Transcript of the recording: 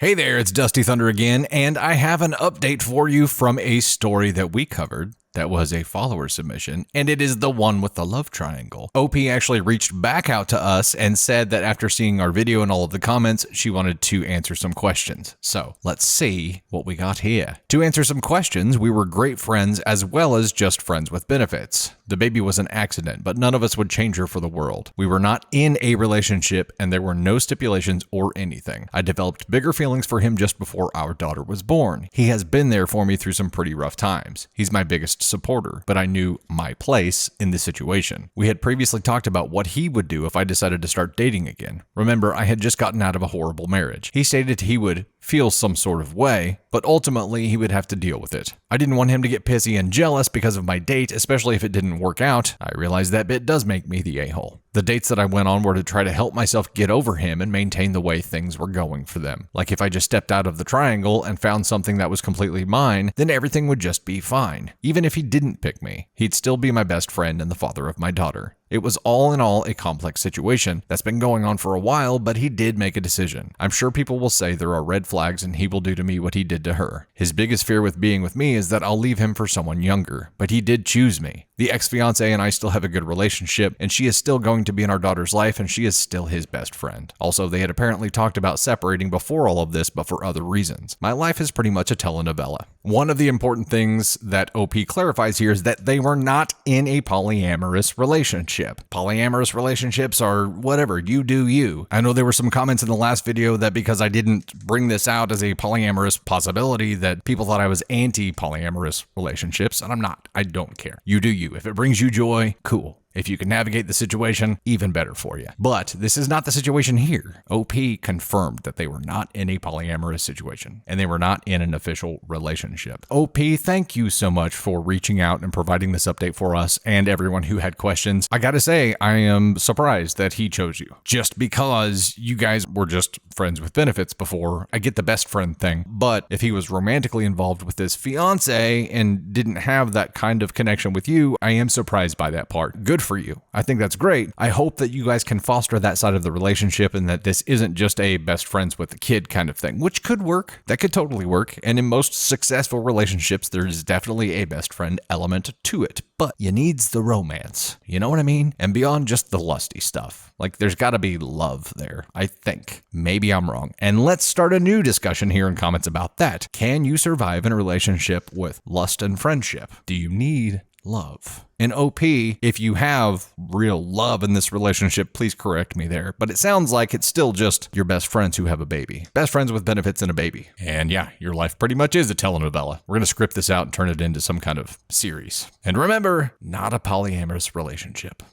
Hey there, it's Dusty Thunder again, and I have an update for you from a story that we covered that was a follower submission, and it is the one with the love triangle. OP actually reached back out to us and said that after seeing our video and all of the comments, she wanted to answer some questions. So let's see what we got here. To answer some questions, we were great friends as well as just friends with benefits. The baby was an accident, but none of us would change her for the world. We were not in a relationship and there were no stipulations or anything. I developed bigger feelings for him just before our daughter was born. He has been there for me through some pretty rough times. He's my biggest supporter, but I knew my place in the situation. We had previously talked about what he would do if I decided to start dating again. Remember, I had just gotten out of a horrible marriage. He stated he would feel some sort of way, but ultimately he would have to deal with it. I didn't want him to get pissy and jealous because of my date, especially if it didn't work out. I realized that bit does make me the a-hole. The dates that I went on were to try to help myself get over him and maintain the way things were going for them. Like if I just stepped out of the triangle and found something that was completely mine, then everything would just be fine. Even if he didn't pick me, he'd still be my best friend and the father of my daughter. It was all in all a complex situation that's been going on for a while, but he did make a decision. I'm sure people will say there are red flags and he will do to me what he did to her. His biggest fear with being with me is that I'll leave him for someone younger, but he did choose me. The ex-fiance and I still have a good relationship, and she is still going to be in our daughter's life, and she is still his best friend. Also, they had apparently talked about separating before all of this, but for other reasons. My life is pretty much a telenovela. One of the important things that OP clarifies here is that they were not in a polyamorous relationship. Polyamorous relationships are whatever, you do you. I know there were some comments in the last video that because I didn't bring this out as a polyamorous possibility that people thought I was anti-polyamorous relationships, and I'm not. I don't care. You do you. If it brings you joy, cool. If you can navigate the situation, even better for you. But this is not the situation here. OP confirmed that they were not in a polyamorous situation, and they were not in an official relationship. OP, thank you so much for reaching out and providing this update for us and everyone who had questions. I gotta say, I am surprised that he chose you. Just because you guys were just friends with benefits before, I get the best friend thing. But if he was romantically involved with his fiance and didn't have that kind of connection with you, I am surprised by that part. Good for you. I think that's great. I hope that you guys can foster that side of the relationship and that this isn't just a best friends with the kid kind of thing, which could work. That could totally work. And in most successful relationships, there's definitely a best friend element to it, but you needs the romance. You know what I mean? And beyond just the lusty stuff. Like there's got to be love there, I think. Maybe I'm wrong. And let's start a new discussion here in comments about that. Can you survive in a relationship with lust and friendship? Do you need love? And OP, if you have real love in this relationship, please correct me there. But it sounds like it's still just your best friends who have a baby. Best friends with benefits and a baby. And yeah, your life pretty much is a telenovela. We're going to script this out and turn it into some kind of series. And remember, not a polyamorous relationship.